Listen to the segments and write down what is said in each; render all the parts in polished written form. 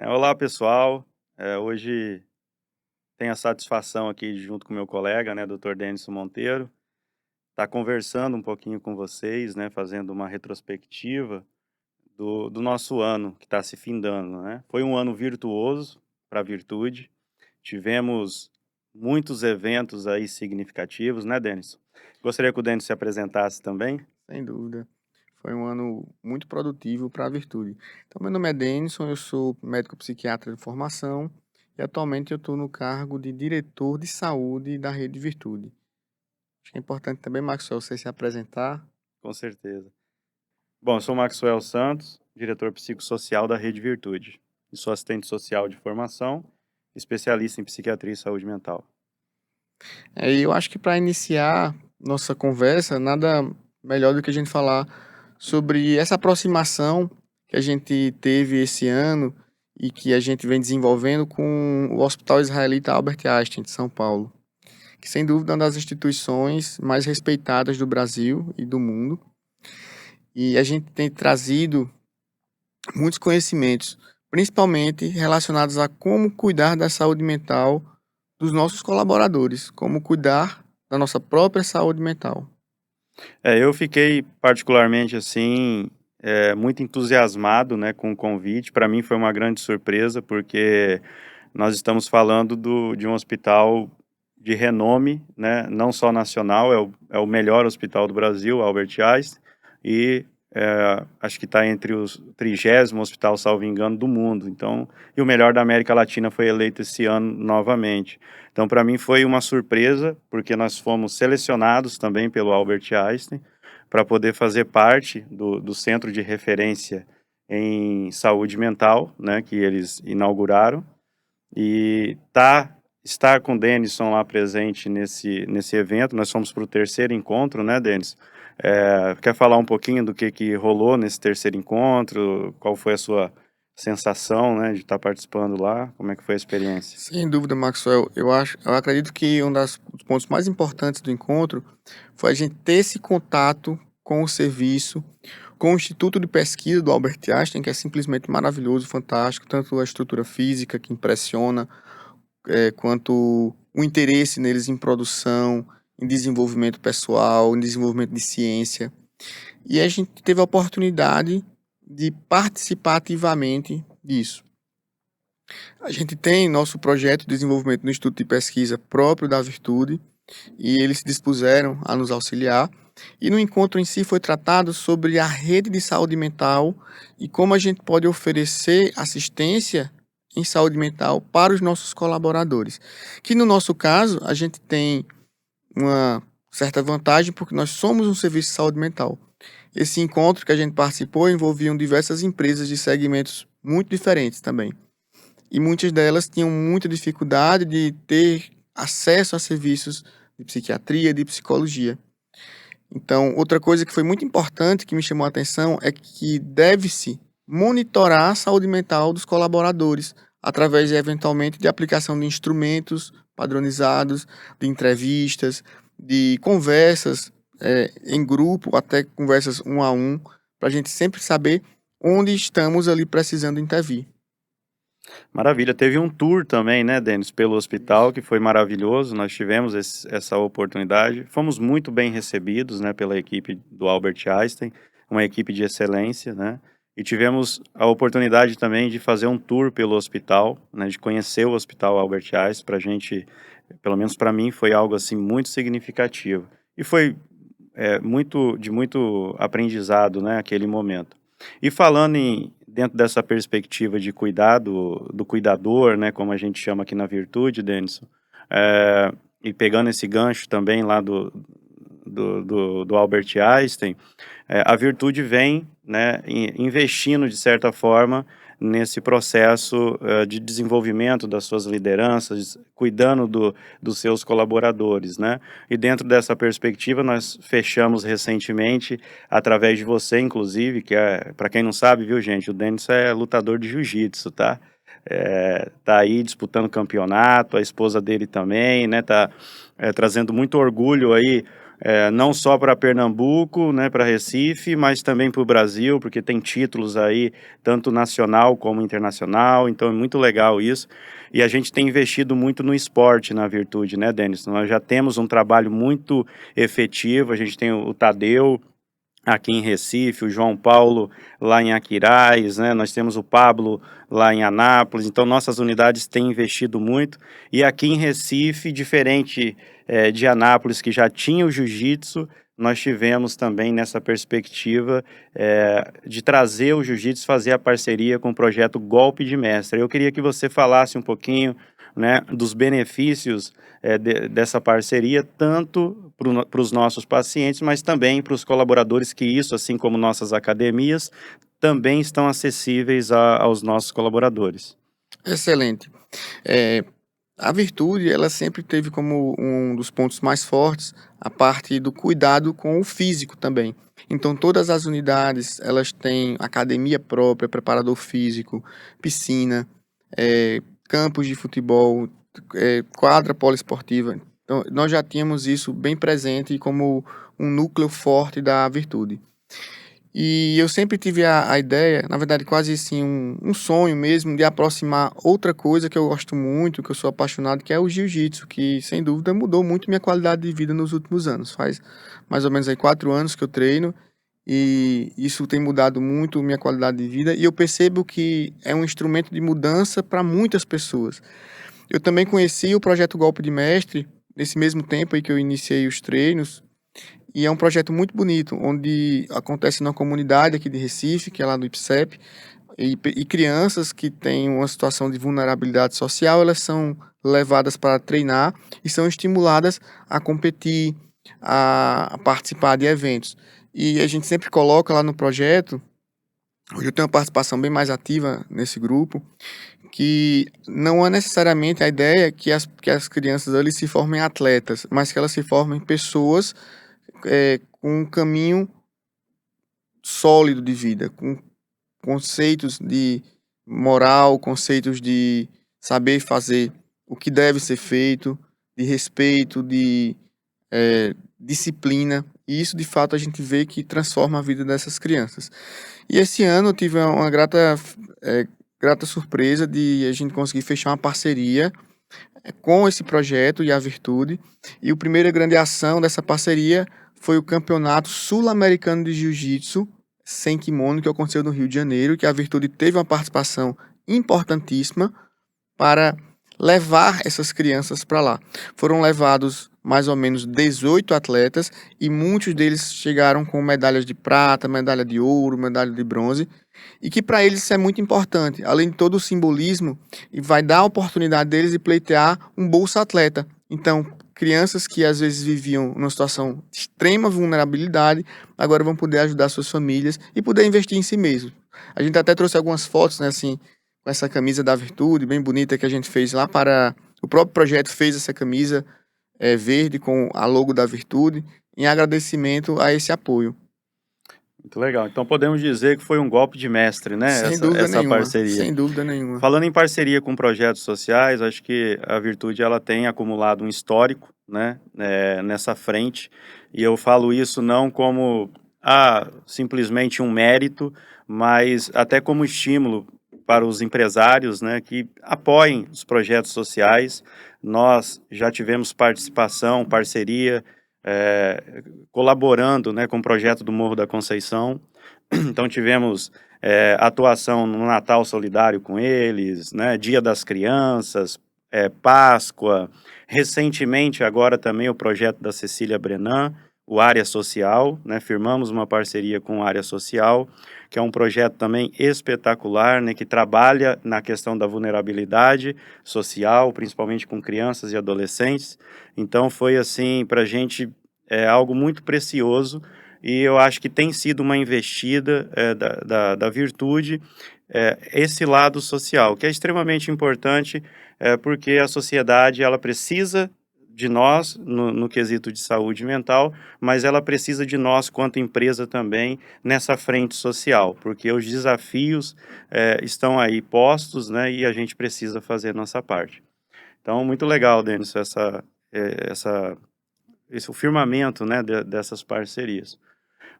Olá, pessoal. Hoje tenho a satisfação aqui, junto com meu colega, né, Dr. Denison Monteiro, estar conversando um pouquinho com vocês, né, fazendo uma retrospectiva do nosso ano que está se findando, né? Foi um ano virtuoso para a Virtude. Tivemos muitos eventos aí significativos, né, Denison? Gostaria que o Denison se apresentasse também. Sem dúvida. Foi um ano muito produtivo para a Virtude. Então, meu nome é Denison, eu sou médico psiquiatra de formação e atualmente eu estou no cargo de diretor de saúde da Rede Virtude. Acho que é importante também, Maxwell, você se apresentar. Com certeza. Bom, eu sou Maxwell Santos, diretor psicossocial da Rede Virtude, e sou assistente social de formação, especialista em psiquiatria e saúde mental. Eu acho que para iniciar nossa conversa, nada melhor do que a gente falar sobre essa aproximação que a gente teve esse ano e que a gente vem desenvolvendo com o Hospital Israelita Albert Einstein de São Paulo, que sem dúvida é uma das instituições mais respeitadas do Brasil e do mundo. E a gente tem trazido muitos conhecimentos, principalmente relacionados a como cuidar da saúde mental dos nossos colaboradores, como cuidar da nossa própria saúde mental. Eu fiquei particularmente assim, muito entusiasmado, né, com o convite. Para mim foi uma grande surpresa, porque nós estamos falando de um hospital de renome, né, não só nacional, é o melhor hospital do Brasil, Albert Einstein, e acho que está entre os 30º hospital, salvo engano, do mundo. Então, e o melhor da América Latina foi eleito esse ano novamente. Então, para mim foi uma surpresa, porque nós fomos selecionados também pelo Albert Einstein para poder fazer parte do centro de referência em saúde mental, né, que eles inauguraram. E estar com o Denison lá presente nesse evento. Nós fomos para o terceiro encontro, né, Denis? Quer falar um pouquinho do que rolou nesse terceiro encontro? Qual foi a sua sensação, né, de estar participando lá? Como é que foi a experiência? Sem dúvida, Maxwell, eu acredito que dos pontos mais importantes do encontro foi a gente ter esse contato com o serviço, com o Instituto de Pesquisa do Albert Einstein, que é simplesmente maravilhoso, fantástico, tanto a estrutura física que impressiona, quanto o interesse neles em produção, em desenvolvimento pessoal, em desenvolvimento de ciência. E a gente teve a oportunidade de participar ativamente disso. A gente tem nosso projeto de desenvolvimento no Instituto de Pesquisa próprio da Virtude, e eles se dispuseram a nos auxiliar. E no encontro em si foi tratado sobre a rede de saúde mental e como a gente pode oferecer assistência em saúde mental para os nossos colaboradores. Que no nosso caso, a gente tem uma certa vantagem porque nós somos um serviço de saúde mental. Esse encontro que a gente participou envolviam diversas empresas de segmentos muito diferentes também. E muitas delas tinham muita dificuldade de ter acesso a serviços de psiquiatria, de psicologia. Então, outra coisa que foi muito importante, que me chamou a atenção, é que deve-se monitorar a saúde mental dos colaboradores, através, eventualmente, de aplicação de instrumentos padronizados, de entrevistas, de conversas em grupo, até conversas um a um, para a gente sempre saber onde estamos ali precisando intervir. Maravilha. Teve um tour também, né, Denis, pelo hospital, Isso. que foi maravilhoso. Nós tivemos essa oportunidade. Fomos muito bem recebidos, né, pela equipe do Albert Einstein, uma equipe de excelência, né? E tivemos a oportunidade também de fazer um tour pelo hospital, né, de conhecer o Hospital Albert Einstein. Para a gente, pelo menos para mim, foi algo assim muito significativo. E foi muito aprendizado, né, aquele momento. E falando dentro dessa perspectiva de cuidar do cuidador, né, como a gente chama aqui na Virtude, Denison, e pegando esse gancho também lá do Albert Einstein, a Virtude vem, né, investindo de certa forma nesse processo de desenvolvimento das suas lideranças, cuidando dos seus colaboradores, né? E dentro dessa perspectiva nós fechamos recentemente, através de você inclusive, que para quem não sabe, viu gente, o Denis é lutador de jiu-jitsu, tá? Tá aí disputando campeonato, a esposa dele também, né? Tá trazendo muito orgulho aí não só para Pernambuco, né, para Recife, mas também para o Brasil, porque tem títulos aí, tanto nacional como internacional, então é muito legal isso. E a gente tem investido muito no esporte, na Virtude, né, Denis? Nós já temos um trabalho muito efetivo, a gente tem o Tadeu aqui em Recife, o João Paulo lá em Aquiraz, né? Nós temos o Pablo lá em Anápolis, então nossas unidades têm investido muito. E aqui em Recife, diferente de Anápolis, que já tinha o jiu-jitsu, nós tivemos também nessa perspectiva de trazer o jiu-jitsu, fazer a parceria com o projeto Golpe de Mestre. Eu queria que você falasse um pouquinho, né, dos benefícios dessa parceria, tanto para os nossos pacientes, mas também para os colaboradores, que isso, assim como nossas academias, também estão acessíveis aos nossos colaboradores. Excelente. É, a Virtude, ela sempre teve como um dos pontos mais fortes a parte do cuidado com o físico também. Então, todas as unidades, elas têm academia própria, preparador físico, piscina, campos de futebol, quadra poliesportiva. Então, nós já tínhamos isso bem presente como um núcleo forte da Virtude. E eu sempre tive a ideia, na verdade, quase assim, um sonho mesmo de aproximar outra coisa que eu gosto muito, que eu sou apaixonado, que é o jiu-jitsu, que sem dúvida mudou muito minha qualidade de vida nos últimos anos. Faz mais ou menos aí 4 anos que eu treino e isso tem mudado muito minha qualidade de vida e eu percebo que é um instrumento de mudança para muitas pessoas. Eu também conheci o projeto Golpe de Mestre nesse mesmo tempo aí que eu iniciei os treinos. E é um projeto muito bonito, onde acontece numa comunidade aqui de Recife, que é lá do IPSEP, e crianças que têm uma situação de vulnerabilidade social, elas são levadas para treinar e são estimuladas a competir, a participar de eventos. E a gente sempre coloca lá no projeto, hoje eu tenho uma participação bem mais ativa nesse grupo, que não é necessariamente a ideia que as crianças ali se formem atletas, mas que elas se formem pessoas com um caminho sólido de vida, com conceitos de moral, conceitos de saber fazer o que deve ser feito, de respeito, de disciplina. E isso, de fato, a gente vê que transforma a vida dessas crianças. E esse ano eu tive uma grata surpresa de a gente conseguir fechar uma parceria com esse projeto e a Virtude. E a primeira grande ação dessa parceria foi o Campeonato Sul-Americano de Jiu-Jitsu sem kimono, que aconteceu no Rio de Janeiro, que a Virtude teve uma participação importantíssima para levar essas crianças para lá. Foram levados mais ou menos 18 atletas e muitos deles chegaram com medalhas de prata, medalha de ouro, medalha de bronze, e que para eles isso é muito importante, além de todo o simbolismo, e vai dar a oportunidade deles de pleitear um Bolsa Atleta. Então, crianças que às vezes viviam numa situação de extrema vulnerabilidade, agora vão poder ajudar suas famílias e poder investir em si mesmos. A gente até trouxe algumas fotos, né, assim, com essa camisa da Virtude, bem bonita, que a gente fez lá para... O próprio projeto fez essa camisa verde com a logo da Virtude, em agradecimento a esse apoio. Muito legal. Então podemos dizer que foi um golpe de mestre, né? Sem dúvida Essa nenhuma, parceria. sem dúvida nenhuma. Falando em parceria com projetos sociais, acho que a Virtude ela tem acumulado um histórico, né, nessa frente. E eu falo isso não como simplesmente um mérito, mas até como estímulo para os empresários, né, que apoiem os projetos sociais. Nós já tivemos participação, parceria, colaborando, né, com o projeto do Morro da Conceição. Então tivemos atuação no Natal Solidário com eles, né, Dia das Crianças, Páscoa, recentemente agora também o projeto da Cecília Brenan, o Área Social, né, firmamos uma parceria com o Área Social, que é um projeto também espetacular, né, que trabalha na questão da vulnerabilidade social, principalmente com crianças e adolescentes. Então foi assim, para a gente algo muito precioso, e eu acho que tem sido uma investida da Virtude, esse lado social, que é extremamente importante, porque a sociedade ela precisa de nós no quesito de saúde mental, mas ela precisa de nós quanto empresa também nessa frente social, porque os desafios estão aí postos, né, e a gente precisa fazer a nossa parte. Então, muito legal, Denis, essa o firmamento, né, dessas parcerias.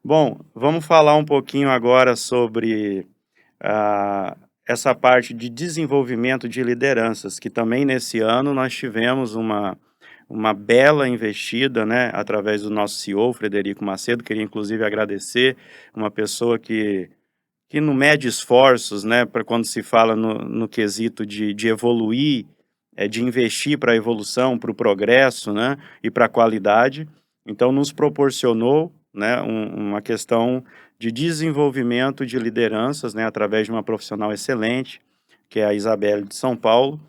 Bom, vamos falar um pouquinho agora sobre ah, essa parte de desenvolvimento de lideranças, que também nesse ano nós tivemos uma bela investida, né, através do nosso CEO, Frederico Macedo. Queria inclusive agradecer, uma pessoa que não mede esforços, né, para quando se fala no quesito de evoluir, de investir para a evolução, para o progresso, né, e para a qualidade. Então, nos proporcionou, né, uma questão de desenvolvimento de lideranças, né, através de uma profissional excelente, que é a Isabelle de São Paulo.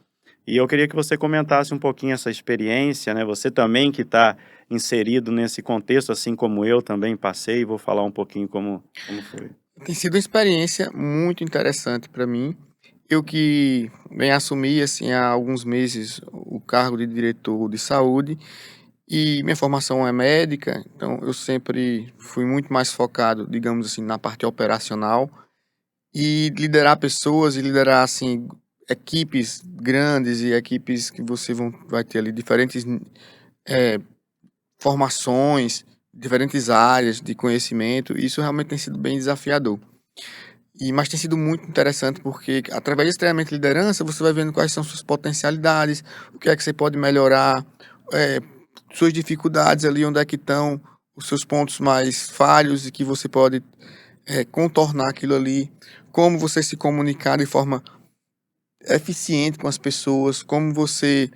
E eu queria que você comentasse um pouquinho essa experiência, né, você também que está inserido nesse contexto, assim como eu também passei, vou falar um pouquinho como foi. Tem sido uma experiência muito interessante para mim. Eu que bem assumi assim há alguns meses o cargo de diretor de saúde e minha formação é médica, então eu sempre fui muito mais focado, digamos assim, na parte operacional e liderar pessoas e liderar assim equipes grandes e equipes que vai ter ali diferentes eh, formações, diferentes áreas de conhecimento. Isso realmente tem sido bem desafiador. Mas tem sido muito interessante porque, através desse treinamento de liderança, você vai vendo quais são suas potencialidades, o que é que você pode melhorar, eh, suas dificuldades ali, onde é que estão os seus pontos mais falhos e que você pode contornar aquilo ali, como você se comunicar de forma eficiente com as pessoas, como você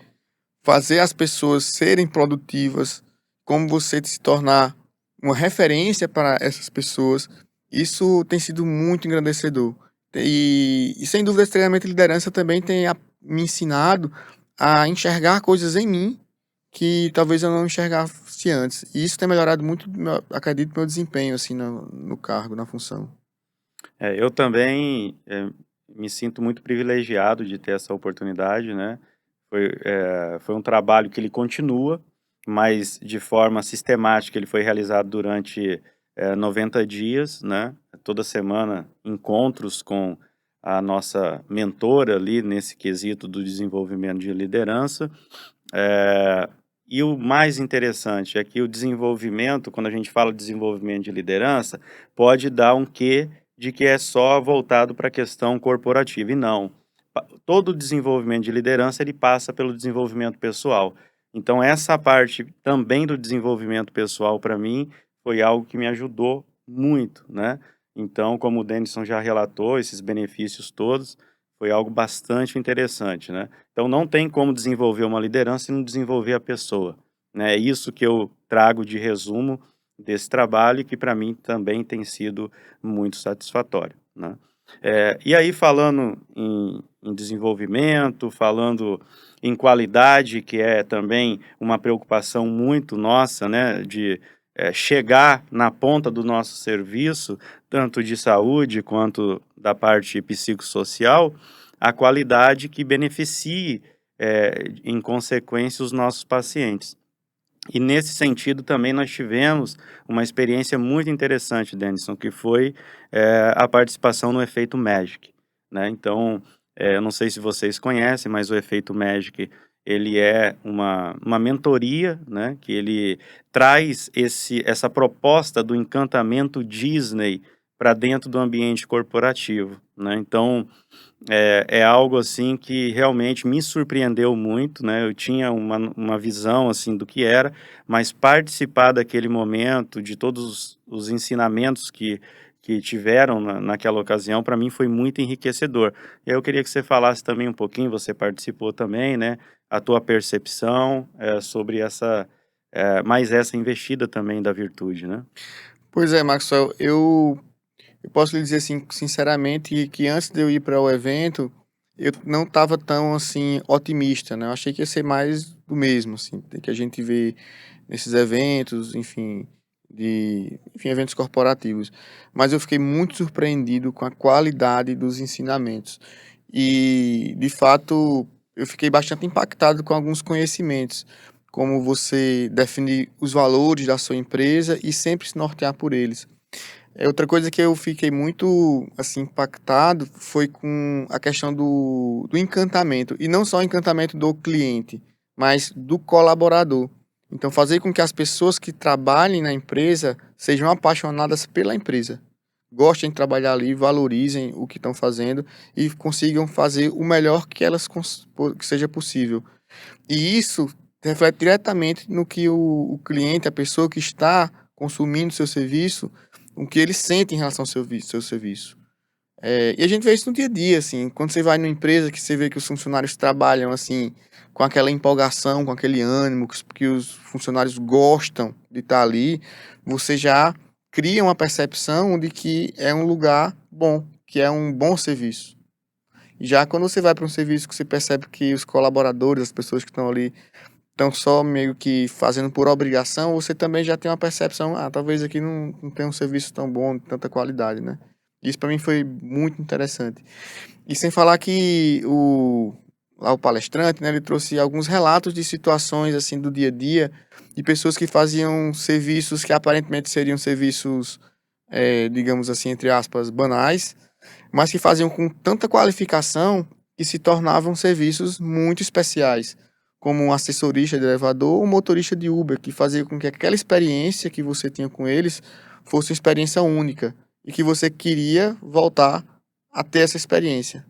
fazer as pessoas serem produtivas, como você se tornar uma referência para essas pessoas. Isso tem sido muito engrandecedor. E sem dúvida, esse treinamento de liderança também tem me ensinado a enxergar coisas em mim que talvez eu não enxergasse antes. E isso tem melhorado muito, acredito, meu desempenho assim no cargo, na função. Eu também, me sinto muito privilegiado de ter essa oportunidade, né. Foi um trabalho que ele continua, mas de forma sistemática ele foi realizado durante, 90 dias, né. Toda semana encontros com a nossa mentora ali nesse quesito do desenvolvimento de liderança. E o mais interessante é que o desenvolvimento, quando a gente fala de desenvolvimento de liderança, pode dar um quê de que é só voltado para a questão corporativa, e não. Todo o desenvolvimento de liderança, ele passa pelo desenvolvimento pessoal. Então essa parte também do desenvolvimento pessoal, para mim, foi algo que me ajudou muito, né. Então, como o Denison já relatou, esses benefícios todos, foi algo bastante interessante, né. Então não tem como desenvolver uma liderança e não desenvolver a pessoa, né. É isso que eu trago de resumo desse trabalho e que para mim também tem sido muito satisfatório, né. E aí falando em desenvolvimento, falando em qualidade, que é também uma preocupação muito nossa, né, de, chegar na ponta do nosso serviço, tanto de saúde quanto da parte psicossocial, a qualidade que beneficie, em consequência, os nossos pacientes. E nesse sentido também nós tivemos uma experiência muito interessante, Denison, que foi, a participação no Efeito Magic, né. Então, eu não sei se vocês conhecem, mas o Efeito Magic, ele é uma mentoria, né, que ele traz essa proposta do encantamento Disney para dentro do ambiente corporativo, né. Então, é algo, assim, que realmente me surpreendeu muito, né, eu tinha uma visão, assim, do que era, mas participar daquele momento, de todos os ensinamentos que tiveram naquela ocasião, para mim foi muito enriquecedor. E aí eu queria que você falasse também um pouquinho, você participou também, né, a tua percepção, sobre mais essa investida também da virtude, né. Pois é, Maxwell, eu posso lhe dizer assim, sinceramente, que antes de eu ir para o evento, eu não estava tão assim otimista, né? Eu achei que ia ser mais do mesmo, assim, que a gente vê nesses eventos, enfim, eventos corporativos. Mas eu fiquei muito surpreendido com a qualidade dos ensinamentos. E, de fato, eu fiquei bastante impactado com alguns conhecimentos, como você definir os valores da sua empresa e sempre se nortear por eles. Outra coisa que eu fiquei muito, assim, impactado foi com a questão do encantamento, e não só o encantamento do cliente, mas do colaborador. Então, fazer com que as pessoas que trabalhem na empresa sejam apaixonadas pela empresa, gostem de trabalhar ali, valorizem o que estão fazendo e consigam fazer o melhor que que seja possível. E isso reflete diretamente no que o cliente, a pessoa que está consumindo seu serviço, o que ele sente em relação ao seu serviço. E a gente vê isso no dia a dia, assim, quando você vai numa empresa que você vê que os funcionários trabalham, assim, com aquela empolgação, com aquele ânimo, que os funcionários gostam de estar ali, você já cria uma percepção de que é um lugar bom, que é um bom serviço. Já quando você vai para um serviço que você percebe que os colaboradores, as pessoas que estão ali, estão só meio que fazendo por obrigação, você também já tem uma percepção, talvez aqui não tenha um serviço tão bom, de tanta qualidade, né? Isso para mim foi muito interessante. E sem falar que lá o palestrante, né, ele trouxe alguns relatos de situações assim do dia a dia, de pessoas que faziam serviços que aparentemente seriam serviços, digamos assim, entre aspas, banais, mas que faziam com tanta qualificação que se tornavam serviços muito especiais, como um assessorista de elevador ou um motorista de Uber, que fazia com que aquela experiência que você tinha com eles fosse uma experiência única e que você queria voltar a ter essa experiência.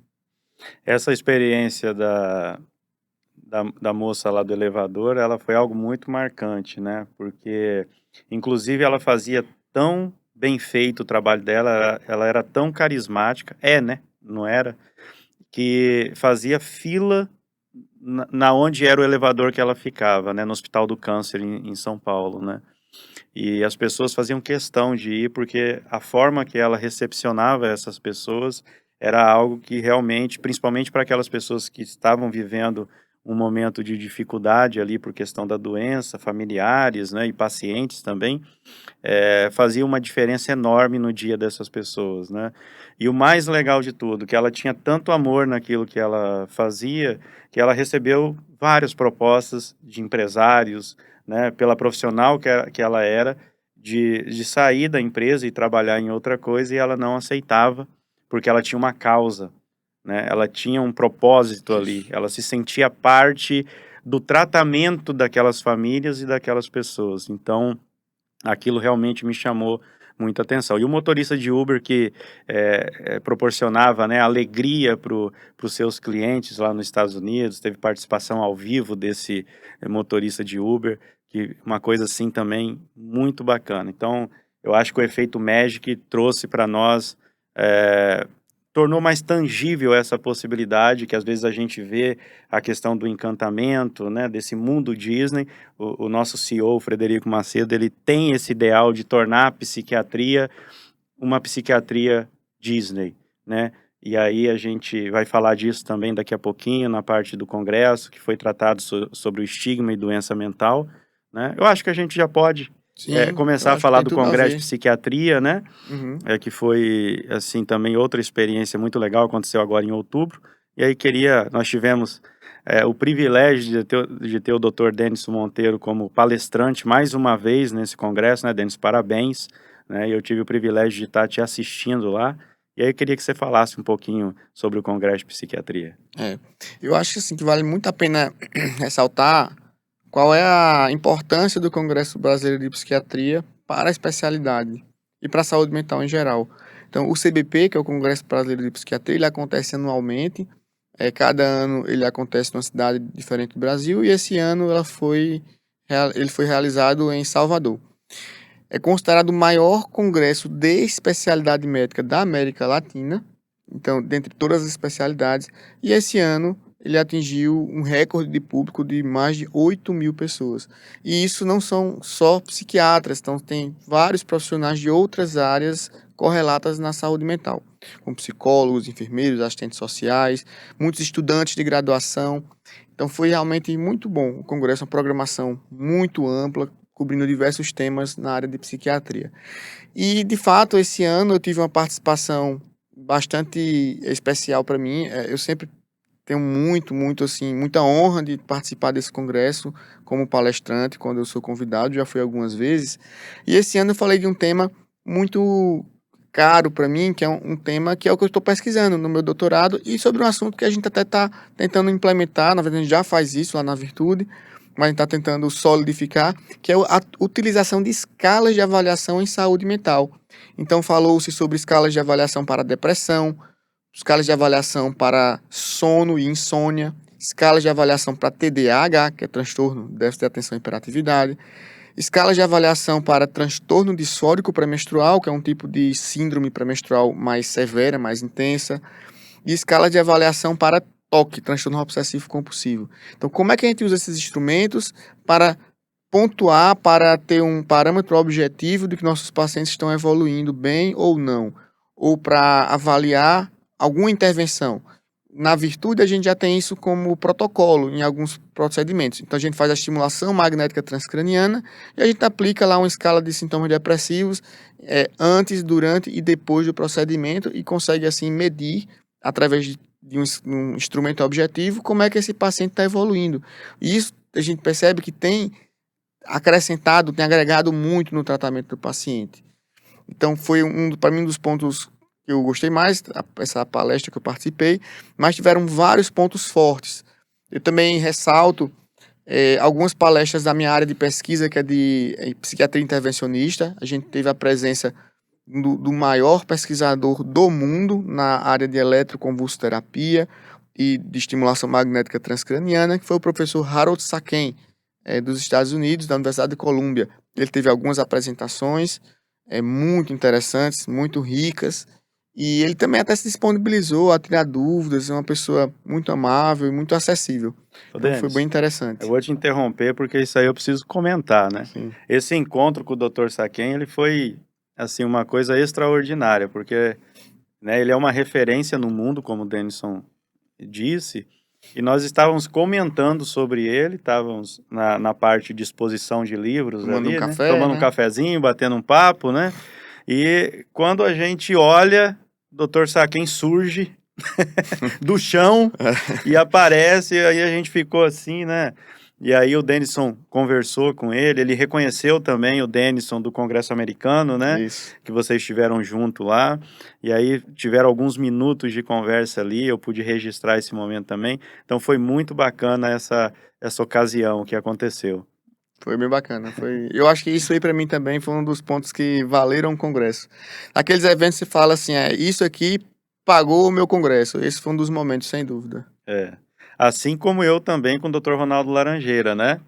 Essa experiência da moça lá do elevador, ela foi algo muito marcante, né? Porque, inclusive, ela fazia tão bem feito o trabalho dela, ela era tão carismática, né? Não era? Que fazia fila na onde era o elevador que ela ficava, né? No Hospital do Câncer, em São Paulo, né? E as pessoas faziam questão de ir porque a forma que ela recepcionava essas pessoas era algo que realmente, principalmente para aquelas pessoas que estavam vivendo um momento de dificuldade ali por questão da doença, familiares, né, e pacientes também, fazia uma diferença enorme no dia dessas pessoas, né? E o mais legal de tudo, que ela tinha tanto amor naquilo que ela fazia, que ela recebeu várias propostas de empresários, né, pela profissional que ela era, de sair da empresa e trabalhar em outra coisa, e ela não aceitava, porque ela tinha uma causa, né? Ela tinha um propósito ali, ela se sentia parte do tratamento daquelas famílias e daquelas pessoas. Então, aquilo realmente me chamou muita atenção. E o motorista de Uber que proporcionava, né, alegria para os seus clientes lá nos Estados Unidos, teve participação ao vivo desse motorista de Uber, que uma coisa assim também muito bacana. Então, eu acho que o efeito Magic trouxe para nós, tornou mais tangível essa possibilidade, que às vezes a gente vê a questão do encantamento, né, desse mundo Disney. O nosso CEO, Frederico Macedo, ele tem esse ideal de tornar a psiquiatria uma psiquiatria Disney, né? E aí a gente vai falar disso também daqui a pouquinho, na parte do congresso, que foi tratado sobre o estigma e doença mental, né? Eu acho que a gente já pode Sim, eu começar a acho que falar tem do tudo a congresso de ver. psiquiatria, né? Uhum. Que foi, assim, também outra experiência muito legal, aconteceu agora em outubro. E aí nós tivemos o privilégio de ter o Dr. Denis Monteiro como palestrante mais uma vez nesse congresso, né, Denis? Parabéns, né? E eu tive o privilégio de estar te assistindo lá. E aí eu queria que você falasse um pouquinho sobre o Congresso de Psiquiatria. Eu acho assim, que vale muito a pena ressaltar qual é a importância do Congresso Brasileiro de Psiquiatria para a especialidade e para a saúde mental em geral. Então, o CBP, que é o Congresso Brasileiro de Psiquiatria, ele acontece anualmente. Cada ano ele acontece numa cidade diferente do Brasil, e esse ano ele foi realizado em Salvador. É considerado o maior congresso de especialidade médica da América Latina, então, dentre todas as especialidades, e esse ano ele atingiu um recorde de público de mais de 8.000 pessoas. E isso não são só psiquiatras, então tem vários profissionais de outras áreas correlatas na saúde mental, como psicólogos, enfermeiros, assistentes sociais, muitos estudantes de graduação. Então foi realmente muito bom o congresso, uma programação muito ampla, cobrindo diversos temas na área de psiquiatria. E, de fato, esse ano eu tive uma participação bastante especial para mim. Eu sempre tenho assim, muita honra de participar desse congresso como palestrante, quando eu sou convidado, já fui algumas vezes. E esse ano eu falei de um tema muito caro para mim, que é um tema que é o que eu estou pesquisando no meu doutorado, e sobre um assunto que a gente até está tentando implementar. Na verdade, a gente já faz isso lá na Virtude, mas a gente está tentando solidificar, que é a utilização de escalas de avaliação em saúde mental. Então, falou-se sobre escalas de avaliação para depressão, escalas de avaliação para sono e insônia, escalas de avaliação para TDAH, que é transtorno de déficit de atenção e hiperatividade, escalas de avaliação para transtorno disfórico pré-menstrual, que é um tipo de síndrome pré-menstrual mais severa, mais intensa, e escala de avaliação para TOC, transtorno obsessivo compulsivo. Então, como é que a gente usa esses instrumentos para pontuar, para ter um parâmetro objetivo de que nossos pacientes estão evoluindo bem ou não, ou para avaliar alguma intervenção? Na Virtude, a gente já tem isso como protocolo em alguns procedimentos. Então, a gente faz a estimulação magnética transcraniana e a gente aplica lá uma escala de sintomas depressivos antes, durante e depois do procedimento e consegue, assim, medir, através de um instrumento objetivo, como é que esse paciente está evoluindo. E isso a gente percebe que tem acrescentado, tem agregado muito no tratamento do paciente. Então, foi para mim, um dos pontos que eu gostei mais, essa palestra que eu participei, mas tiveram vários pontos fortes. Eu também ressalto algumas palestras da minha área de pesquisa, que é de psiquiatria intervencionista. A gente teve a presença do maior pesquisador do mundo na área de eletroconvulsoterapia e de estimulação magnética transcraniana, que foi o professor Harold Saken, dos Estados Unidos, da Universidade de Colômbia. Ele teve algumas apresentações muito interessantes, muito ricas, e ele também até se disponibilizou a tirar dúvidas, é uma pessoa muito amável e muito acessível. Ô, Então foi Denis, bem interessante. eu vou te interromper porque isso aí eu preciso comentar, né? Sim. Esse encontro com o Dr. Saken, ele foi, assim, uma coisa extraordinária, porque, né, ele é uma referência no mundo, como o Denison disse, e nós estávamos comentando sobre ele, estávamos na parte de exposição de livros Tomando um ali, né? café, Tomando um né? cafezinho, batendo um papo, né? E quando a gente olha, o Dr. Saken surge do chão e aparece, e aí a gente ficou assim, né? E aí o Denison conversou com ele reconheceu também o Denison do Congresso Americano, né? Isso. Que vocês estiveram junto lá, e aí tiveram alguns minutos de conversa ali, eu pude registrar esse momento também, então foi muito bacana essa ocasião que aconteceu. Foi bem bacana. Eu acho que isso aí para mim também foi um dos pontos que valeram o congresso. Aqueles eventos você fala assim, isso aqui pagou o meu congresso. Esse foi um dos momentos, sem dúvida. É. Assim como eu também com o Dr. Ronaldo Laranjeira, né?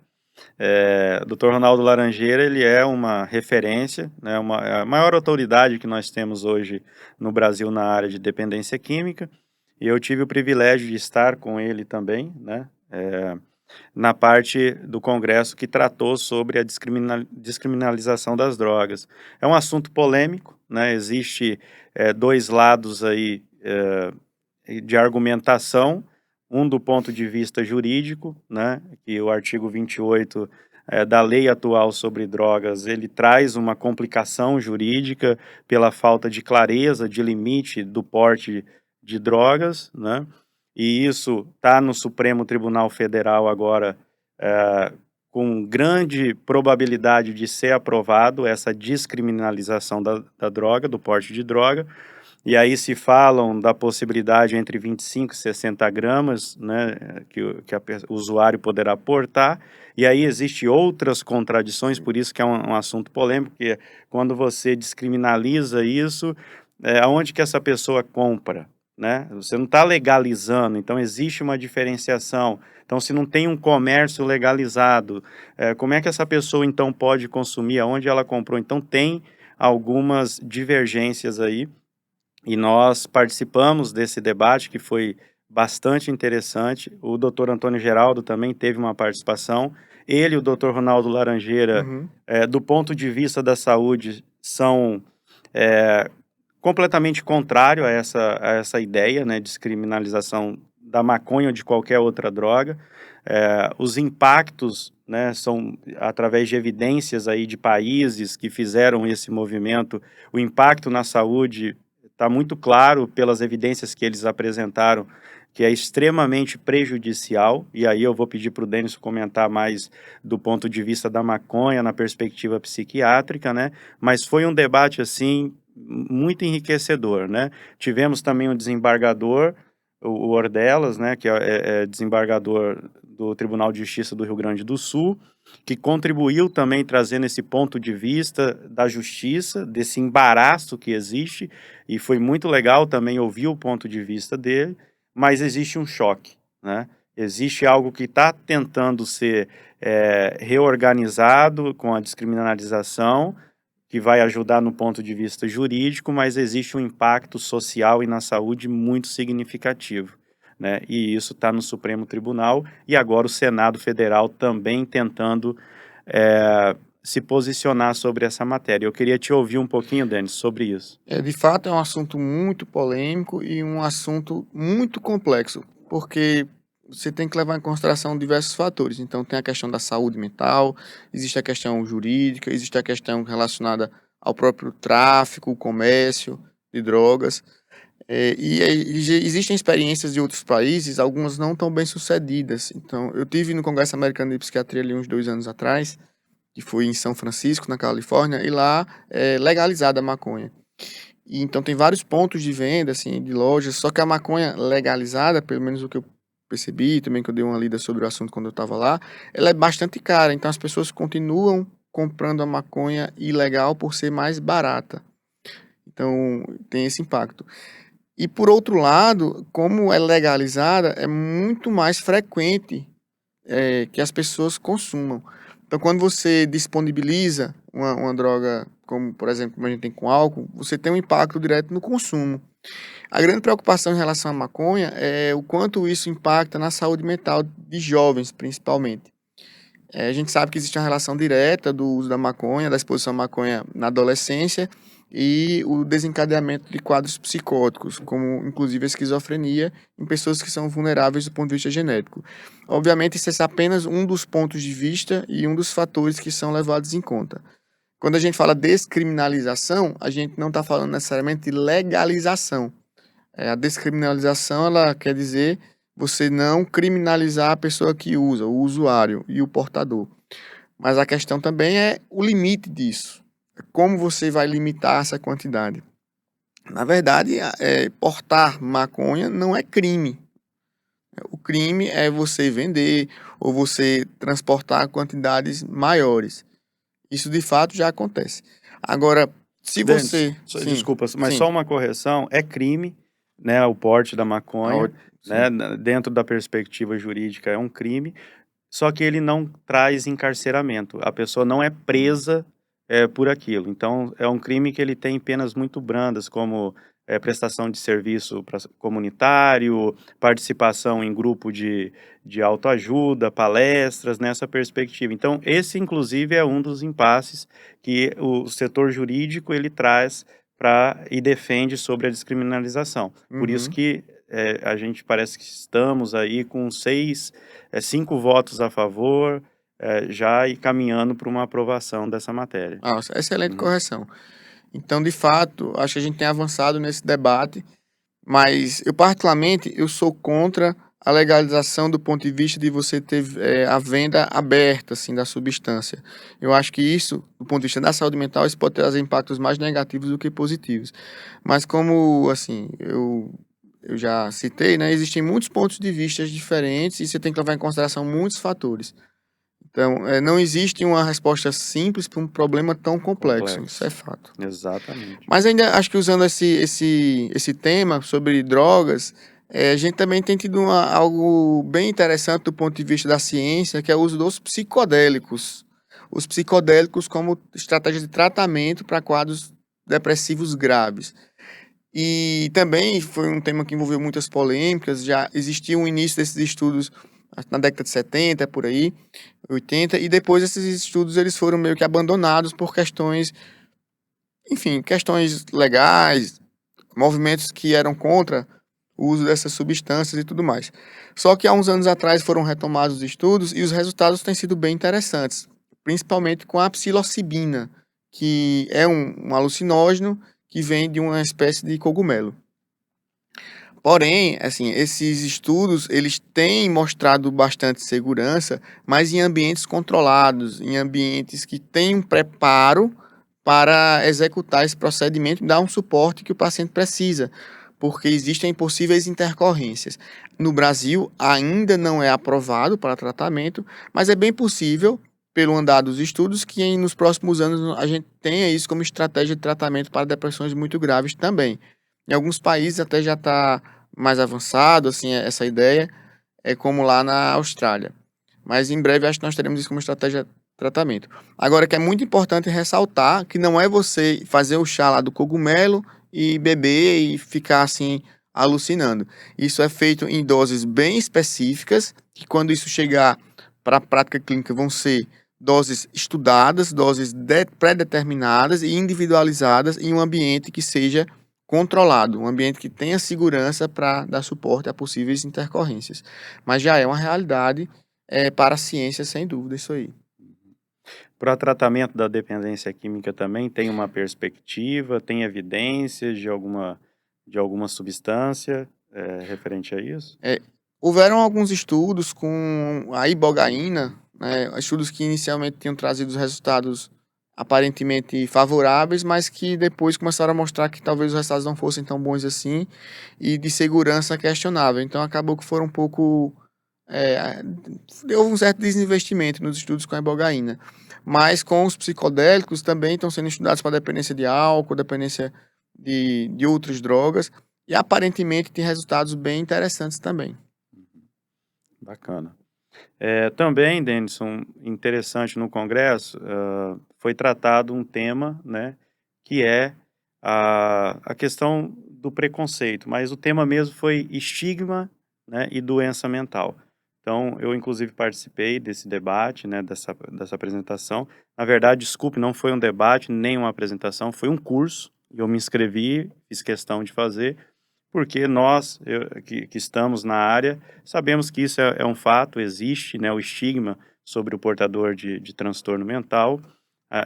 Dr. Ronaldo Laranjeira, ele é uma referência, né, é a maior autoridade que nós temos hoje no Brasil na área de dependência química, e eu tive o privilégio de estar com ele também, né, na parte do congresso que tratou sobre a descriminalização das drogas. É um assunto polêmico, né, existe dois lados aí de argumentação, um do ponto de vista jurídico, né, que o artigo 28 da lei atual sobre drogas, ele traz uma complicação jurídica pela falta de clareza de limite do porte de drogas, né, e isso está no Supremo Tribunal Federal agora com grande probabilidade de ser aprovado essa descriminalização da droga, do porte de droga. E aí se falam da possibilidade entre 25 e 60 gramas, né, que o usuário poderá portar, e aí existe outras contradições, por isso que é um assunto polêmico, porque quando você descriminaliza isso, aonde que essa pessoa compra, né? Você não está legalizando, então existe uma diferenciação. Então, se não tem um comércio legalizado, como é que essa pessoa então pode consumir, aonde ela comprou? Então tem algumas divergências aí, e nós participamos desse debate que foi bastante interessante. O Dr. Antônio Geraldo também teve uma participação. Ele e o Dr. Ronaldo Laranjeira, Uhum. do ponto de vista da saúde, são completamente contrário a essa ideia, né, de descriminalização da maconha ou de qualquer outra droga. Os impactos, né, são através de evidências aí de países que fizeram esse movimento, o impacto na saúde está muito claro pelas evidências que eles apresentaram, que é extremamente prejudicial, e aí eu vou pedir para o Denis comentar mais do ponto de vista da maconha na perspectiva psiquiátrica, né? Mas foi um debate, assim, muito enriquecedor, né? Tivemos também um desembargador, o Ordelas, né, que é desembargador do Tribunal de Justiça do Rio Grande do Sul, que contribuiu também trazendo esse ponto de vista da justiça, desse embaraço que existe, e foi muito legal também ouvir o ponto de vista dele, mas existe um choque, né? Existe algo que está tentando ser reorganizado com a descriminalização, que vai ajudar no ponto de vista jurídico, mas existe um impacto social e na saúde muito significativo, né? E isso está no Supremo Tribunal e agora o Senado Federal também tentando se posicionar sobre essa matéria. Eu queria te ouvir um pouquinho, Denis, sobre isso. De fato, é um assunto muito polêmico e um assunto muito complexo, porque você tem que levar em consideração diversos fatores. Então, tem a questão da saúde mental, existe a questão jurídica, existe a questão relacionada ao próprio tráfico, o comércio de drogas. Existem experiências de outros países, algumas não tão bem sucedidas. Então, eu tive no Congresso Americano de Psiquiatria ali uns 2 anos atrás, que foi em São Francisco, na Califórnia, e lá é legalizada a maconha. E então tem vários pontos de venda, assim, de lojas, só que a maconha legalizada, pelo menos o que eu percebi, também que eu dei uma lida sobre o assunto quando eu estava lá, ela é bastante cara, então as pessoas continuam comprando a maconha ilegal por ser mais barata. Então tem esse impacto. E por outro lado, como é legalizada, é muito mais frequente que as pessoas consumam. Então, quando você disponibiliza uma droga, como por exemplo, como a gente tem com álcool, você tem um impacto direto no consumo. A grande preocupação em relação à maconha é o quanto isso impacta na saúde mental de jovens, principalmente. A gente sabe que existe uma relação direta do uso da maconha, da exposição à maconha na adolescência e o desencadeamento de quadros psicóticos, como inclusive a esquizofrenia, em pessoas que são vulneráveis do ponto de vista genético. Obviamente, esse é apenas um dos pontos de vista e um dos fatores que são levados em conta. Quando a gente fala descriminalização, a gente não está falando necessariamente de legalização. A descriminalização, ela quer dizer você não criminalizar a pessoa que usa, o usuário e o portador. Mas a questão também é o limite disso. Como você vai limitar essa quantidade? Na verdade, portar maconha não é crime. O crime é você vender ou você transportar quantidades maiores. Isso de fato já acontece. Agora, se Denis, você... Sim, desculpa, mas sim. só uma correção, é crime, né, o porte da maconha, né, dentro da perspectiva jurídica é um crime, só que ele não traz encarceramento, a pessoa não é presa por aquilo, então é um crime que ele tem penas muito brandas, como prestação de serviço comunitário, participação em grupo de autoajuda, palestras, nessa perspectiva. Então, esse inclusive é um dos impasses que o setor jurídico ele traz e defende sobre a descriminalização. Por isso que a gente parece que estamos aí com 5 votos a favor, já e caminhando para uma aprovação dessa matéria. Excelente correção. Então, de fato, acho que a gente tem avançado nesse debate, mas eu particularmente eu sou contra a legalização do ponto de vista de você ter a venda aberta assim da substância. Eu acho que isso, do ponto de vista da saúde mental, isso pode trazer impactos mais negativos do que positivos. Mas como assim, eu já citei, né, existem muitos pontos de vista diferentes e você tem que levar em consideração muitos fatores. Então, não existe uma resposta simples para um problema tão complexo. Isso é fato. Exatamente. Mas ainda acho que usando esse tema sobre drogas, a gente também tem tido algo bem interessante do ponto de vista da ciência, que é o uso dos psicodélicos. Os psicodélicos como estratégia de tratamento para quadros depressivos graves. E também foi um tema que envolveu muitas polêmicas, já existia um início desses estudos na década de 70, por aí, 80, e depois esses estudos eles foram meio que abandonados por questões, enfim, questões legais, movimentos que eram contra o uso dessas substâncias e tudo mais. Só que há uns anos atrás foram retomados os estudos e os resultados têm sido bem interessantes, principalmente com a psilocibina, que é um alucinógeno que vem de uma espécie de cogumelo. Porém, assim, esses estudos, eles têm mostrado bastante segurança, mas em ambientes controlados, em ambientes que têm um preparo para executar esse procedimento e dar um suporte que o paciente precisa. porque existem possíveis intercorrências. No Brasil, ainda não é aprovado para tratamento, mas é bem possível, pelo andar dos estudos, que nos próximos anos a gente tenha isso como estratégia de tratamento para depressões muito graves também. Em alguns países até já está mais avançado, assim, essa ideia, é como lá na Austrália. Mas em breve acho que nós teremos isso como estratégia de tratamento. Agora que é muito importante ressaltar que não é você fazer o chá lá do cogumelo e beber e ficar assim alucinando. Isso é feito em doses bem específicas, que quando isso chegar para a prática clínica vão ser doses estudadas, doses pré-determinadas e individualizadas em um ambiente que seja controlado, um ambiente que tenha segurança para dar suporte a possíveis intercorrências. Mas já é uma realidade para a ciência, sem dúvida, isso aí. Para tratamento da dependência química também tem uma perspectiva, tem evidências de alguma substância referente a isso? Houveram alguns estudos com a ibogaína, né, estudos que inicialmente tinham trazido os resultados aparentemente favoráveis, mas que depois começaram a mostrar que talvez os resultados não fossem tão bons assim e de segurança questionável. Então acabou que foram um pouco houve um certo desinvestimento nos estudos com a ibogaína. Mas com os psicodélicos também estão sendo estudados para dependência de álcool, dependência de outras drogas, e aparentemente tem resultados bem interessantes também. Bacana. Também, Denison, interessante no Congresso, foi tratado um tema, né, que é a questão do preconceito, mas o tema mesmo foi estigma, né, e doença mental. Então, eu inclusive participei desse debate, né, dessa apresentação. Na verdade, desculpe, não foi um debate, nem uma apresentação, foi um curso, e eu me inscrevi, fiz questão de fazer, porque nós, que estamos na área, sabemos que isso é um fato, existe, né, o estigma sobre o portador de transtorno mental.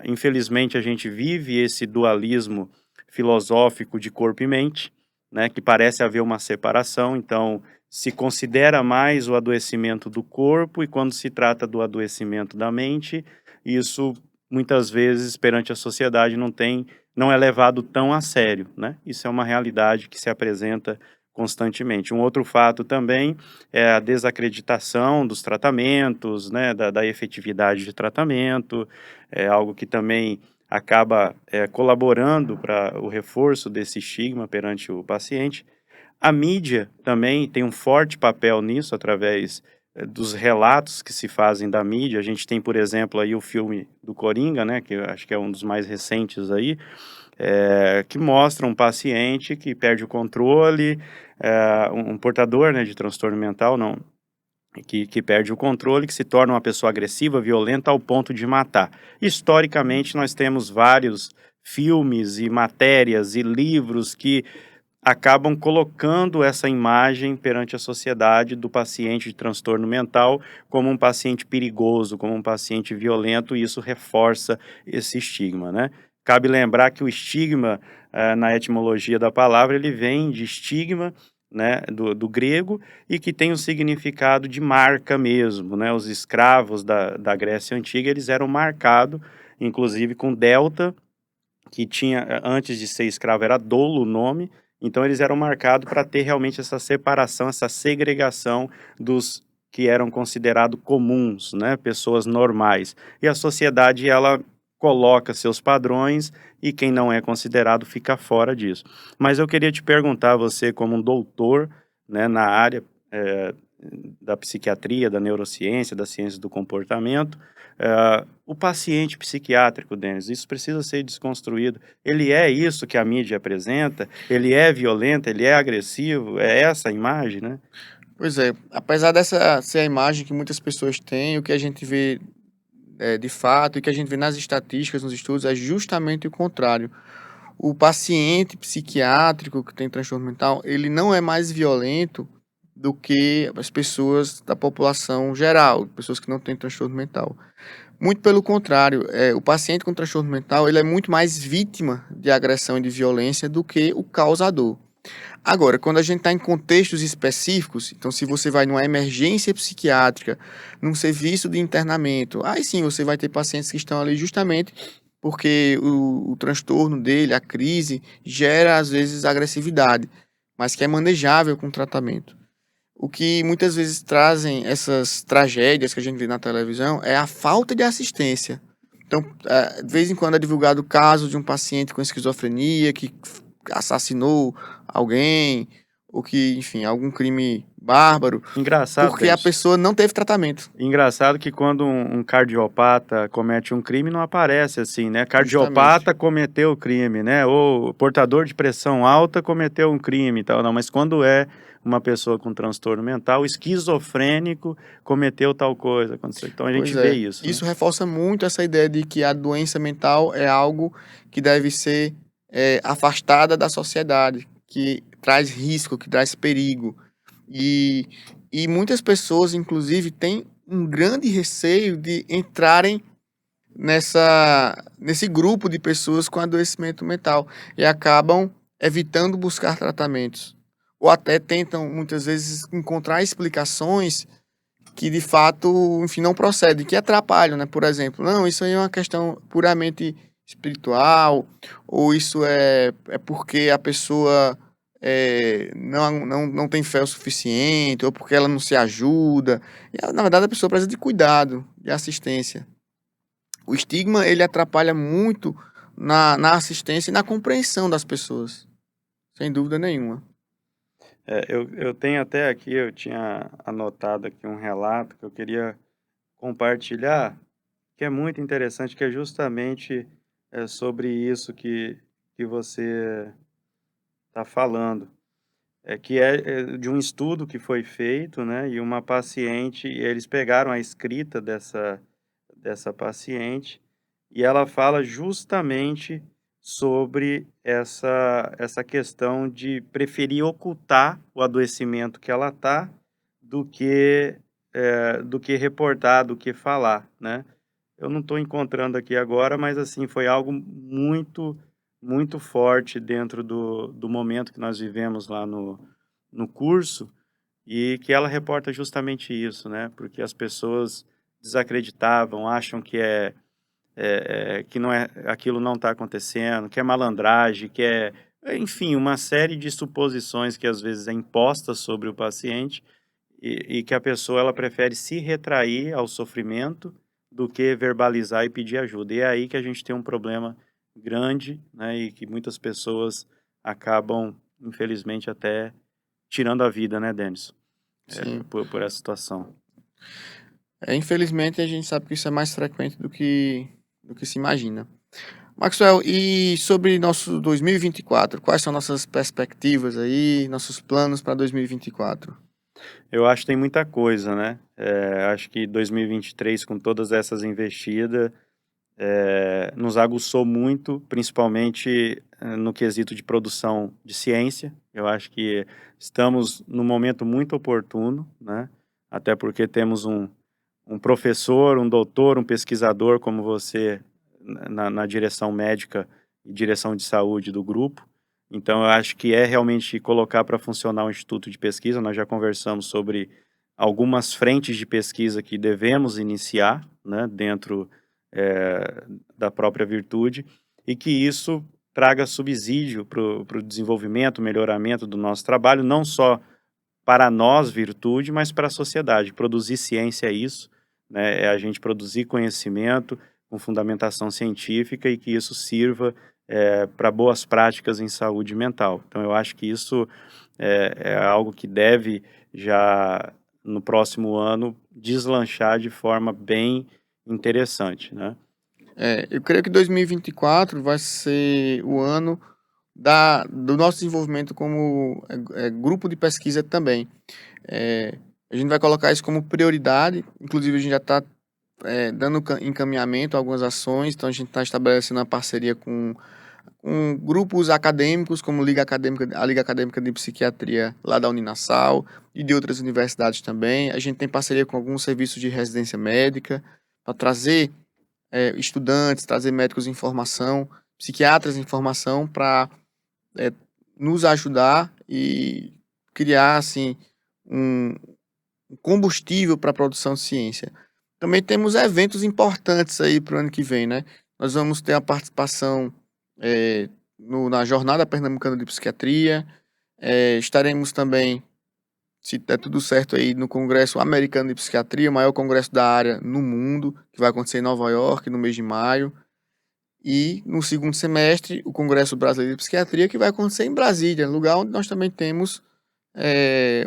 Infelizmente, a gente vive esse dualismo filosófico de corpo e mente, né, que parece haver uma separação. Então, se considera mais o adoecimento do corpo, e quando se trata do adoecimento da mente, isso muitas vezes perante a sociedade não é levado tão a sério, né? Isso é uma realidade que se apresenta constantemente. Um outro fato também é a desacreditação dos tratamentos, né, da efetividade de tratamento, é algo que também acaba colaborando para o reforço desse estigma perante o paciente. A mídia também tem um forte papel nisso, através dos relatos que se fazem da mídia. A gente tem, por exemplo, aí o filme do Coringa, né, que eu acho que é um dos mais recentes aí, que mostra um paciente que perde o controle, um portador, né, de transtorno mental, não, que perde o controle, que se torna uma pessoa agressiva, violenta, ao ponto de matar. Historicamente, nós temos vários filmes e matérias e livros que acabam colocando essa imagem perante a sociedade do paciente de transtorno mental como um paciente perigoso, como um paciente violento, e isso reforça esse estigma, né? Cabe lembrar que o estigma, na etimologia da palavra, ele vem de estigma, né, do grego, e que tem o significado de marca mesmo, né? Os escravos da Grécia Antiga, eles eram marcados, inclusive com delta, que tinha, antes de ser escravo, era dolo o nome. Então eles eram marcados para ter realmente essa separação, essa segregação dos que eram considerados comuns, né, pessoas normais. E a sociedade, ela coloca seus padrões, e quem não é considerado fica fora disso. Mas eu queria te perguntar, você como um doutor, né, na área da psiquiatria, da neurociência, da ciência do comportamento, o paciente psiquiátrico, Denis, isso precisa ser desconstruído. Ele é isso que a mídia apresenta? Ele é violento? Ele é agressivo? É essa a imagem, né? Pois é, apesar dessa ser a imagem que muitas pessoas têm, o que a gente vê de fato e que a gente vê nas estatísticas, nos estudos, é justamente o contrário. O paciente psiquiátrico que tem transtorno mental, ele não é mais violento do que as pessoas da população geral, pessoas que não têm transtorno mental. Muito pelo contrário, o paciente com transtorno mental, ele é muito mais vítima de agressão e de violência do que o causador. Agora, quando a gente está em contextos específicos, então se você vai numa emergência psiquiátrica, num serviço de internamento, aí sim você vai ter pacientes que estão ali justamente porque o transtorno dele, a crise, gera às vezes agressividade. mas que é manejável com tratamento. O que muitas vezes trazem essas tragédias que a gente vê na televisão é a falta de assistência. Então, de vez em quando é divulgado o caso de um paciente com esquizofrenia que assassinou alguém, ou que, enfim, algum crime bárbaro, Engraçado, porque a Denis. pessoa não teve tratamento. Engraçado que quando um cardiopata comete um crime, não aparece assim, né? Justamente. Cardiopata cometeu o crime, né? Ou portador de pressão alta cometeu um crime e tal. Não, mas quando é uma pessoa com transtorno mental, esquizofrênico cometeu tal coisa. Então a gente Pois vê é. isso, né? Isso reforça muito essa ideia de que a doença mental é algo que deve ser afastada da sociedade, que traz risco, que traz perigo. E, e muitas pessoas, inclusive, têm um grande receio de entrarem nesse grupo de pessoas com adoecimento mental e acabam evitando buscar tratamentos. Ou até tentam, muitas vezes, encontrar explicações que de fato, enfim, não procedem, que atrapalham, né? Por exemplo, não, isso aí é uma questão puramente espiritual, ou isso é porque a pessoa não tem fé o suficiente, ou porque ela não se ajuda. E, na verdade, a pessoa precisa de cuidado, de assistência. O estigma, ele atrapalha muito na assistência e na compreensão das pessoas, sem dúvida nenhuma. Eu tenho até aqui, eu tinha anotado aqui um relato que eu queria compartilhar, que é muito interessante, que é justamente sobre isso que você está falando. É de um estudo que foi feito, né, e uma paciente, eles pegaram a escrita dessa paciente, e ela fala justamente sobre essa questão de preferir ocultar o adoecimento que ela tá, do que reportar, do que falar, né. Eu não estou encontrando aqui agora, mas, assim, foi algo muito, muito forte dentro do momento que nós vivemos lá no curso, e que ela reporta justamente isso, né, porque as pessoas desacreditavam, acham que não é aquilo não está acontecendo, que é malandragem, enfim, uma série de suposições que às vezes é imposta sobre o paciente, e que a pessoa ela prefere se retrair ao sofrimento do que verbalizar e pedir ajuda. E é aí que a gente tem um problema grande, né, e que muitas pessoas acabam, infelizmente, até tirando a vida, né, Denis? Sim. Por essa situação. Infelizmente, a gente sabe que isso é mais frequente do que se imagina. Maxwell, e sobre nosso 2024, quais são nossas perspectivas aí, nossos planos para 2024? Eu acho que tem muita coisa, né? Acho que 2023, com todas essas investidas, nos aguçou muito, principalmente no quesito de produção de ciência. Eu acho que estamos num momento muito oportuno, né? Até porque temos um professor, um doutor, um pesquisador como você na direção médica e direção de saúde do grupo. Então, eu acho que é realmente colocar para funcionar o instituto de pesquisa. Nós já conversamos sobre algumas frentes de pesquisa que devemos iniciar, né, dentro da própria Virtude, e que isso traga subsídio para o desenvolvimento, melhoramento do nosso trabalho, não só para nós, Virtude, mas para a sociedade. Produzir ciência é isso, né, é a gente produzir conhecimento com fundamentação científica e que isso sirva para boas práticas em saúde mental. Então, eu acho que isso é algo que deve já, no próximo ano, deslanchar de forma bem interessante, né? Eu creio que 2024 vai ser o ano do nosso desenvolvimento como grupo de pesquisa também. A gente vai colocar isso como prioridade, inclusive a gente já está dando encaminhamento a algumas ações, então a gente está estabelecendo uma parceria com grupos acadêmicos, como a Liga Acadêmica de Psiquiatria lá da Uninasal e de outras universidades também. A gente tem parceria com alguns serviços de residência médica para trazer estudantes, trazer médicos em formação, psiquiatras em formação para nos ajudar e criar assim um combustível para a produção de ciência. Também temos eventos importantes aí para o ano que vem, né? Nós vamos ter a participação na Jornada Pernambucana de Psiquiatria, Estaremos também, se der tudo certo aí, no Congresso Americano de Psiquiatria, o maior congresso da área no mundo, que vai acontecer em Nova York no mês de maio. E no segundo semestre, o Congresso Brasileiro de Psiquiatria, que vai acontecer em Brasília, lugar onde nós também temos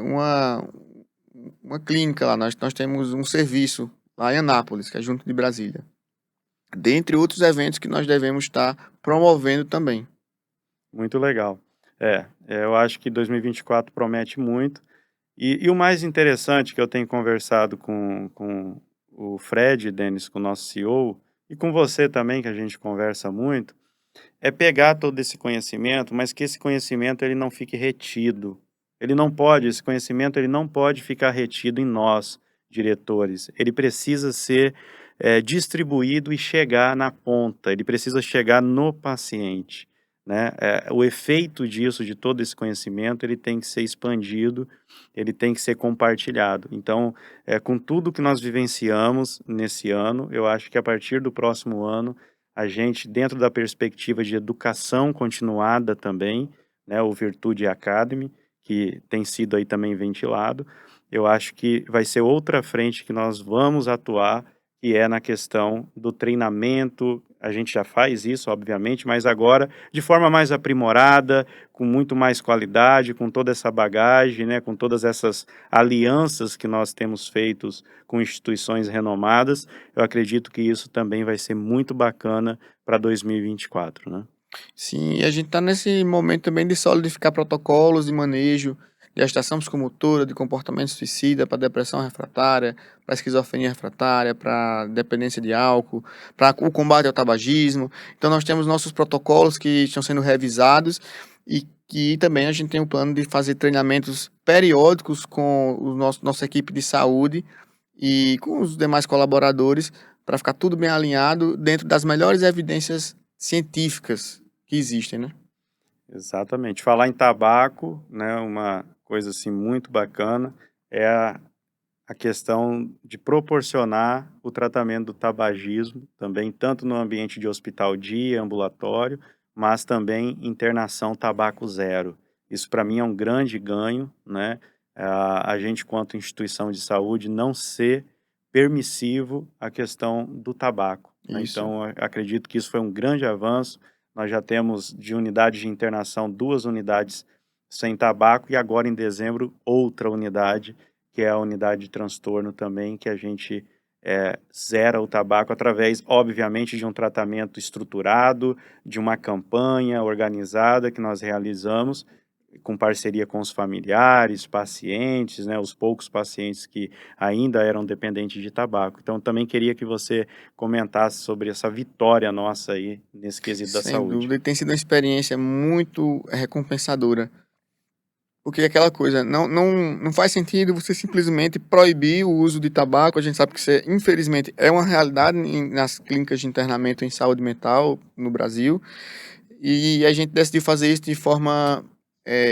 uma clínica lá. Nós temos um serviço lá em Anápolis, que é junto de Brasília. Dentre outros eventos que nós devemos estar promovendo também. Muito legal. Eu acho que 2024 promete muito. E o mais interessante que eu tenho conversado com o Fred, Denis, com o nosso CEO, e com você também, que a gente conversa muito, é pegar todo esse conhecimento, mas que esse conhecimento ele não fique retido. Esse conhecimento ele não pode ficar retido em nós, diretores. Ele precisa ser distribuído e chegar na ponta, ele precisa chegar no paciente, né? O efeito disso, de todo esse conhecimento, ele tem que ser expandido, ele tem que ser compartilhado. Então, com tudo que nós vivenciamos nesse ano, eu acho que a partir do próximo ano, a gente, dentro da perspectiva de educação continuada também, né, o Virtude Academy, que tem sido aí também ventilado, eu acho que vai ser outra frente que nós vamos atuar, que é na questão do treinamento. A gente já faz isso, obviamente, mas agora de forma mais aprimorada, com muito mais qualidade, com toda essa bagagem, né, com todas essas alianças que nós temos feitos com instituições renomadas. Eu acredito que isso também vai ser muito bacana para 2024, né? Sim, e a gente está nesse momento também de solidificar protocolos de manejo de agitação psicomotora, de comportamento suicida, para depressão refratária, para esquizofrenia refratária, para dependência de álcool, para o combate ao tabagismo. Então nós temos nossos protocolos que estão sendo revisados e que também a gente tem o plano de fazer treinamentos periódicos com nossa equipe de saúde e com os demais colaboradores para ficar tudo bem alinhado dentro das melhores evidências científicas que existem, né? Exatamente. Falar em tabaco, né, uma coisa assim muito bacana é a questão de proporcionar o tratamento do tabagismo também, tanto no ambiente de hospital dia, ambulatório, mas também internação tabaco zero. Isso para mim é um grande ganho, né? A gente, quanto instituição de saúde, não ser permissivo à questão do tabaco, né? Isso. Então, eu acredito que isso foi um grande avanço. Nós já temos de unidade de internação 2 unidades sem tabaco e agora em dezembro outra unidade, que é a unidade de transtorno também, que a gente zera o tabaco através, obviamente, de um tratamento estruturado, de uma campanha organizada que nós realizamos com parceria com os familiares, pacientes, né, os poucos pacientes que ainda eram dependentes de tabaco. Então, também queria que você comentasse sobre essa vitória nossa aí nesse quesito da Sem saúde. dúvida, e tem sido uma experiência muito recompensadora. Porque é aquela coisa, não faz sentido você simplesmente proibir o uso de tabaco. A gente sabe que isso, infelizmente, é uma realidade nas clínicas de internamento em saúde mental no Brasil. E a gente decidiu fazer isso de forma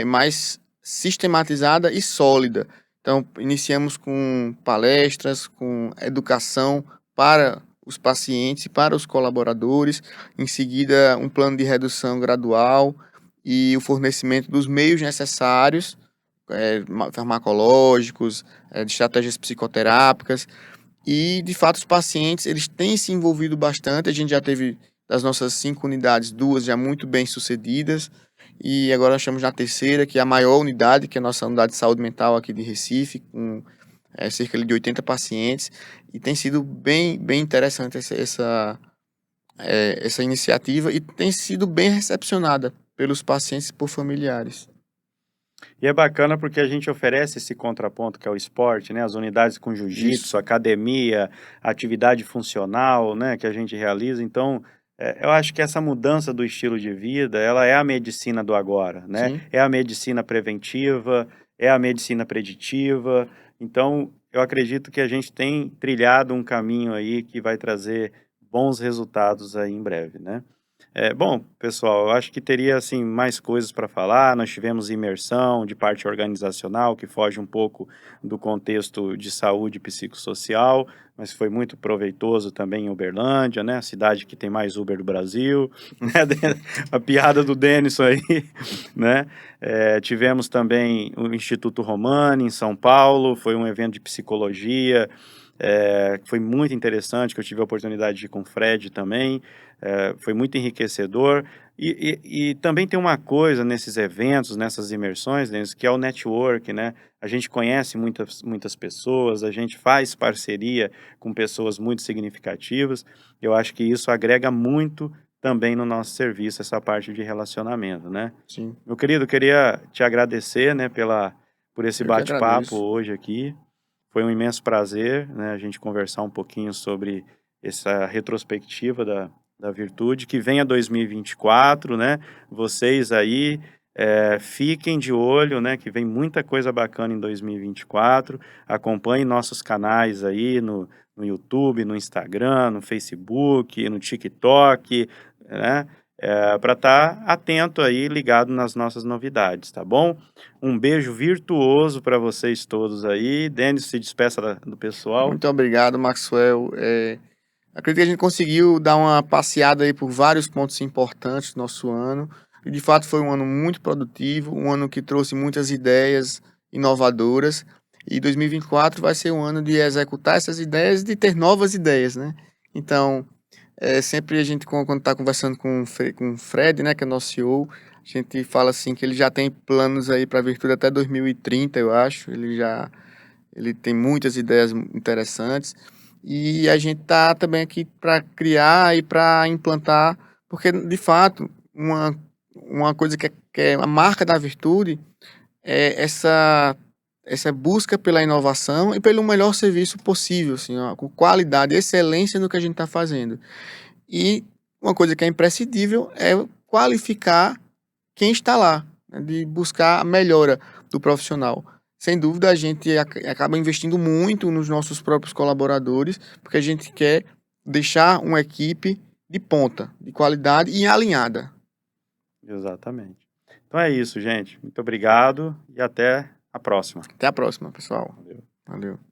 mais sistematizada e sólida. Então, iniciamos com palestras, com educação para os pacientes e para os colaboradores. Em seguida, um plano de redução gradual e o fornecimento dos meios necessários, farmacológicos, de estratégias psicoterápicas. E, de fato, os pacientes eles têm se envolvido bastante. A gente já teve, das nossas 5 unidades, 2 já muito bem sucedidas. E agora nós estamos na terceira, que é a maior unidade, que é a nossa unidade de saúde mental aqui de Recife, com cerca de 80 pacientes. E tem sido bem interessante essa iniciativa e tem sido bem recepcionada pelos pacientes e por familiares. E é bacana porque a gente oferece esse contraponto que é o esporte, né? As unidades com Isso. jiu-jitsu, academia, atividade funcional, né? Que a gente realiza. Então, eu acho que essa mudança do estilo de vida, ela é a medicina do agora, né? Sim. É a medicina preventiva, é a medicina preditiva. Então, eu acredito que a gente tem trilhado um caminho aí que vai trazer bons resultados aí em breve, né? Bom, pessoal, eu acho que teria assim mais coisas para falar. Nós tivemos imersão de parte organizacional, que foge um pouco do contexto de saúde psicossocial, mas foi muito proveitoso também em Uberlândia, né? A cidade que tem mais Uber do Brasil, né? A piada do Denison aí, né? Tivemos também o Instituto Romani em São Paulo, foi um evento de psicologia, que foi muito interessante, que eu tive a oportunidade de ir com o Fred também. Foi muito enriquecedor. E também tem uma coisa nesses eventos, nessas imersões, Denis, que é o network, né? A gente conhece muitas pessoas, a gente faz parceria com pessoas muito significativas. Eu acho que isso agrega muito também no nosso serviço, essa parte de relacionamento, né? Sim, Meu querido, queria te agradecer, né, por esse eu que bate-papo agradeço. hoje aqui. Foi um imenso prazer, né, a gente conversar um pouquinho sobre essa retrospectiva da Virtude. Que venha 2024, né? Vocês aí, fiquem de olho, né? Que vem muita coisa bacana em 2024. Acompanhem nossos canais aí no YouTube, no Instagram, no Facebook, no TikTok, né? Para estar atento aí, ligado nas nossas novidades, tá bom? Um beijo virtuoso para vocês todos aí. Denis, se despeça do pessoal. Muito obrigado, Maxwell. Acredito que a gente conseguiu dar uma passeada aí por vários pontos importantes do nosso ano. E de fato foi um ano muito produtivo, um ano que trouxe muitas ideias inovadoras. E 2024 vai ser um ano de executar essas ideias, de ter novas ideias, né? Então, sempre a gente, quando está conversando com o Fred, né, que é nosso CEO, a gente fala assim que ele já tem planos aí para a Virtude até 2030, eu acho. Ele tem muitas ideias interessantes. E a gente tá também aqui para criar e para implantar, porque de fato, uma coisa que é a marca da Virtude é essa busca pela inovação e pelo melhor serviço possível, assim, ó, com qualidade, excelência no que a gente está fazendo. E uma coisa que é imprescindível é qualificar quem está lá, né, de buscar a melhora do profissional. Sem dúvida, a gente acaba investindo muito nos nossos próprios colaboradores, porque a gente quer deixar uma equipe de ponta, de qualidade e alinhada. Exatamente. Então é isso, gente. Muito obrigado e até a próxima. Até a próxima, pessoal. Valeu. Valeu.